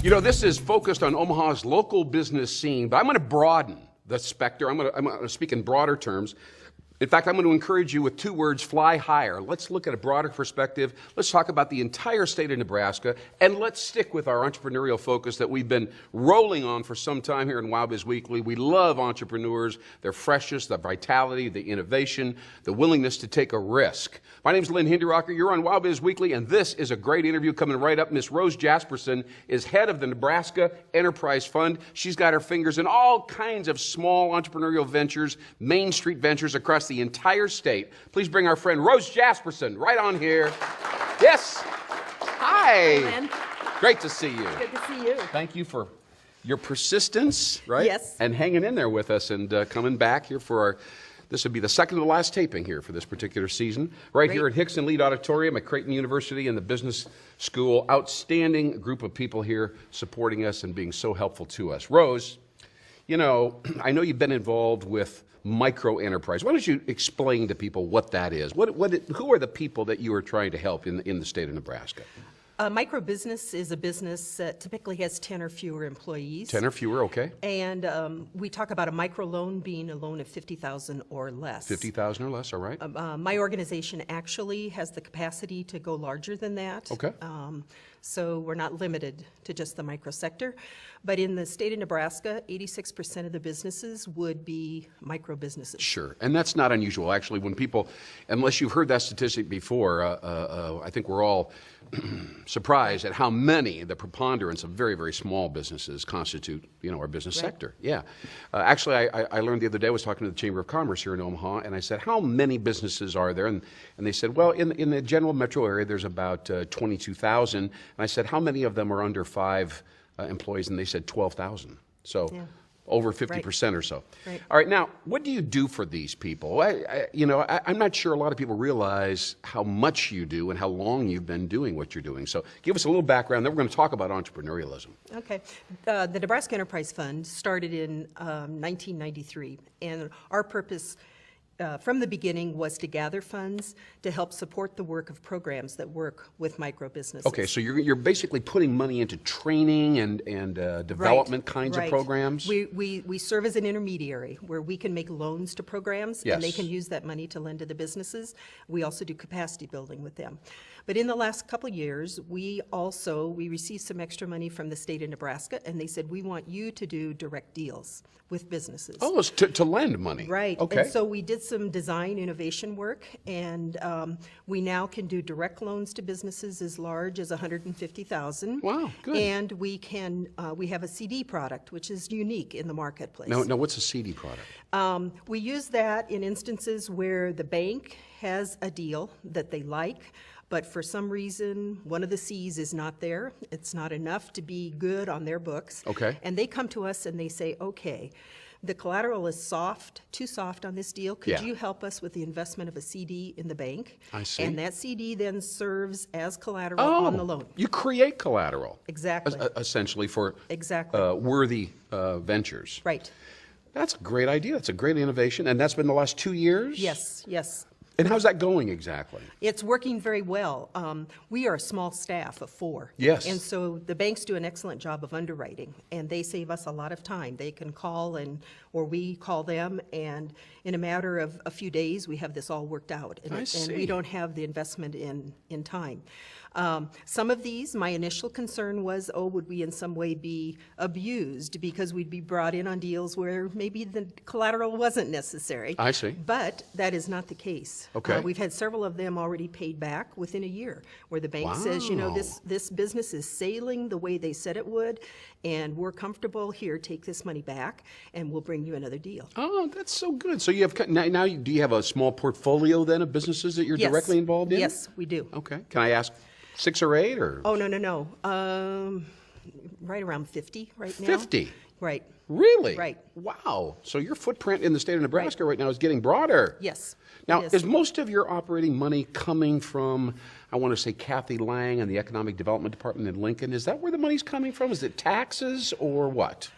You know, this is focused on Omaha's local business scene, but I'm going to broaden the specter. I'm going to speak in broader terms. In fact, I'm going to encourage you with two words: fly higher. Let's look at a broader perspective. Let's talk about the entire state of Nebraska, and let's stick with our entrepreneurial focus that we've been rolling on for some time here in WowBiz Weekly. We love entrepreneurs, their freshness, the vitality, the innovation, the willingness to take a risk. My name is Lynn Hinderaker. You're on WowBiz Weekly, and this is a great interview coming right up. Miss Rose Jaspersen is head of the Nebraska Enterprise Fund. She's got her fingers in all kinds of small entrepreneurial ventures, Main Street ventures across the entire state. Please bring our friend Rose Jaspersen right on here. Yes. Hi. Hi, Lynn. Great to see you. Good to see you. Thank you for your persistence, right? Yes. And hanging in there with us and coming back here for our, this would be the second to the last taping here for this particular season. Right here at Hickson Lead Auditorium at Creighton University and the Business School. Outstanding group of people here supporting us and being so helpful to us. Rose, you know, I know you've been involved with micro-enterprise. Why don't you explain to people what that is? Who are the people that you are trying to help in the state of Nebraska? A micro-business is a business that typically has 10 or fewer employees. 10 or fewer, okay. And we talk about a micro-loan being a loan of $50,000 or less. 50,000 or less, all right. My organization actually has the capacity to go larger than that. Okay. So we're not limited to just the micro sector. But in the state of Nebraska, 86% of the businesses would be micro businesses. Sure, and that's not unusual. Actually, when people, unless you've heard that statistic before, I think we're all surprised at how many, the preponderance of very, very small businesses constitute, you know, our business sector. Yeah. Actually, I learned the other day, I was talking to the Chamber of Commerce here in Omaha, and I said, how many businesses are there? And they said, well, in the general metro area, there's about 22,000. And I said, how many of them are under 5 employees? And they said 12,000. So over 50% or so. Right. All right, now, what do you do for these people? I'm not sure a lot of people realize how much you do and how long you've been doing what you're doing. So give us a little background, then we're going to talk about entrepreneurialism. Okay. The Nebraska Enterprise Fund started in 1993, and our purpose from the beginning was to gather funds to help support the work of programs that work with micro businesses. Okay, so you're basically putting money into training and development kinds of programs? We serve as an intermediary where we can make loans to programs and they can use that money to lend to the businesses. We also do capacity building with them. But in the last couple years, we received some extra money from the state of Nebraska, and they said, we want you to do direct deals with businesses. Oh, it's to lend money. Right. Okay. And so we did some design innovation work, and we now can do direct loans to businesses as large as $150,000. Wow, good. And we have a CD product, which is unique in the marketplace. Now, what's a CD product? We use that in instances where the bank has a deal that they like, but for some reason, one of the C's is not there. It's not enough to be good on their books. Okay. And they come to us and they say, okay, the collateral is too soft on this deal. Could you help us with the investment of a CD in the bank? I see. And that CD then serves as collateral on the loan. You create collateral. Exactly. Essentially for worthy ventures. Right. That's a great idea. That's a great innovation. And that's been the last 2 years? Yes, yes. And how's that going exactly? It's working very well. We are a small staff of 4. Yes. And so the banks do an excellent job of underwriting, and they save us a lot of time. They can call or we call them, and in a matter of a few days, we have this all worked out. And, I see. And we don't have the investment in time. Some of these, my initial concern was, would we in some way be abused because we'd be brought in on deals where maybe the collateral wasn't necessary. I see. But that is not the case. Okay. We've had several of them already paid back within a year, where the bank says, you know, this business is sailing the way they said it would, and we're comfortable here, take this money back, and we'll bring you another deal. Oh, that's so good. So you have now do you have a small portfolio then of businesses that you're directly involved in? Yes, we do. Okay. Can I ask 6 or 8 or? Oh, no. Right around 50 right now. 50? Right. Really? Right. Wow. So your footprint in the state of Nebraska right now is getting broader. Yes. Now, is most of your operating money coming from, I want to say, Kathy Lang and the Economic Development Department in Lincoln? Is that where the money's coming from? Is it taxes or what?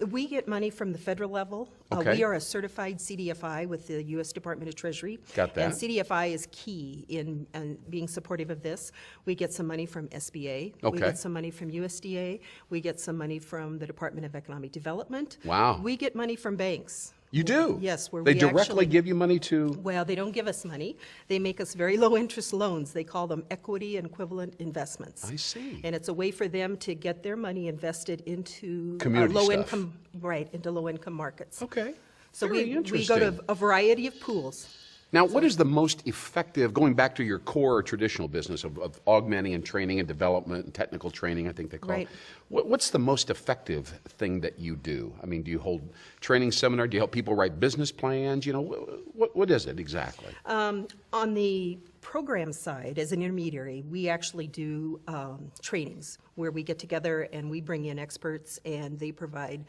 We get money from the federal level. Okay. We are a certified CDFI with the U.S. Department of Treasury. Got that. And CDFI is key in being supportive of this. We get some money from SBA. Okay. We get some money from USDA. We get some money from the Department of Economic Development. Wow. We get money from banks. You do? Yes. Where they we directly actually give you money to? Well, they don't give us money. They make us very low interest loans. They call them equity and equivalent investments. I see. And it's a way for them to get their money invested into Community low stuff. income, right, into low income markets. Okay. So Very we interesting. go to a variety of pools. Now, what is the most effective, going back to your core traditional business of augmenting and training and development and technical training, I think they call Right. it. What's the most effective thing that you do? I mean, do you hold training seminar? Do you help people write business plans? You know, what is it exactly? On the program side, as an intermediary, we actually do trainings where we get together and we bring in experts and they provide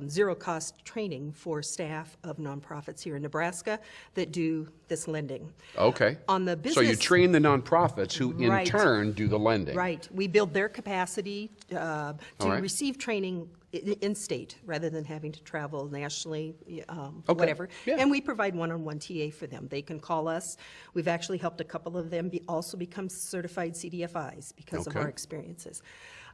zero-cost training for staff of nonprofits here in Nebraska that do this lending. Okay. On the business, So you train the nonprofits who in Right. turn do the lending. right? We build their capacity to right. receive training in state rather than having to travel nationally, Okay. whatever. Yeah. And we provide one-on-one TA for them. They can call us. We've actually helped a couple of them also become certified CDFIs because of Okay. our experiences.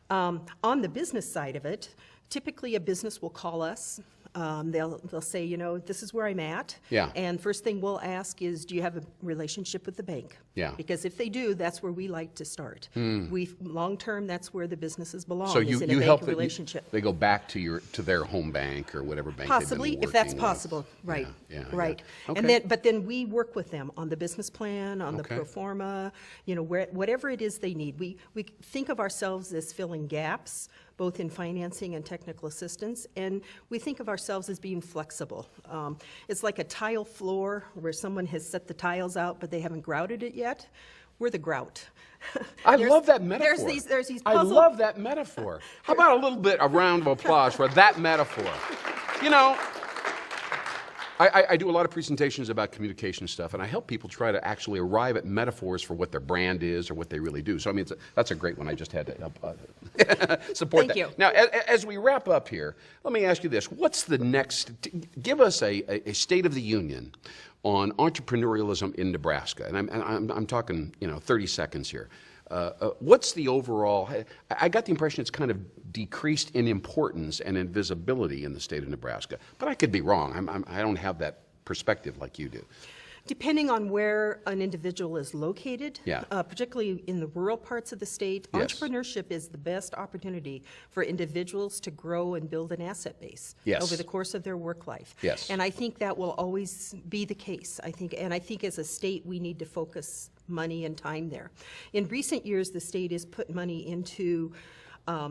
On the business side of it, typically a business will call us. They'll say, you know, this is where I'm at. Yeah. And first thing we'll ask is, do you have a relationship with the bank? Yeah. Because if they do, that's where we like to start. Long term, that's where the businesses belong. So is in you a help bank them, relationship. they go back to their home bank or whatever bank Possibly, they've been if that's working possible, with. right, Yeah, right. Okay. And then we work with them on the business plan, on the Okay. pro forma, you know, whatever it is they need. We think of ourselves as filling gaps, both in financing and technical assistance, and we think of ourselves as being flexible. It's like a tile floor where someone has set the tiles out, but they haven't grouted it yet. We're the grout. I love that metaphor. There's these I puzzle. love that metaphor. How about a little bit, a round of applause for that metaphor? You know, I do a lot of presentations about communication stuff, and I help people try to actually arrive at metaphors for what their brand is or what they really do. So, I mean, that's a great one. I just had to support Thank that. you. Now, as we wrap up here, let me ask you this. What's the next, give us a State of the Union on entrepreneurialism in Nebraska. And I'm talking, 30 seconds here. What's the overall, I got the impression it's kind of decreased in importance and in visibility in the state of Nebraska, but I could be wrong. I don't have that perspective like you do. Depending on where an individual is located, Yeah. Particularly in the rural parts of the state, Yes. entrepreneurship is the best opportunity for individuals to grow and build an asset base Yes. over the course of their work life. Yes. And I think that will always be the case. I think as a state, we need to focus money and time there. In recent years, the state has put money into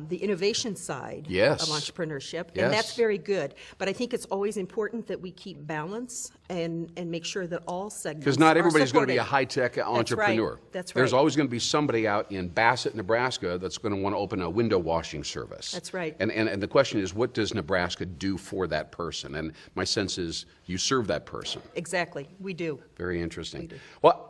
the innovation side Yes. of entrepreneurship, Yes. and that's very good. But I think it's always important that we keep balance and make sure that all segments Because not are everybody's going to be a supported. high-tech entrepreneur. That's There's right. always going to be somebody out in Bassett, Nebraska that's going to want to open a window washing service. That's right. And the question is, what does Nebraska do for that person? And my sense is you serve that person. Exactly, we do. Very interesting. We do. Well,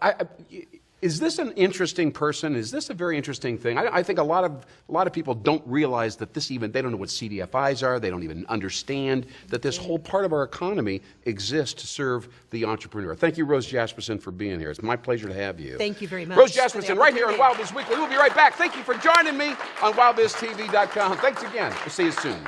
is this an interesting person? Is this a very interesting thing? I think a lot of people don't realize that they don't know what CDFIs are. They don't even understand that this whole part of our economy exists to serve the entrepreneur. Thank you, Rose Jaspersen, for being here. It's my pleasure to have you. Thank you very much. Rose for the Jaspersen, right here on opportunity. Wild Biz Weekly. We'll be right back. Thank you for joining me on WildBizTV.com. Thanks again. We'll see you soon.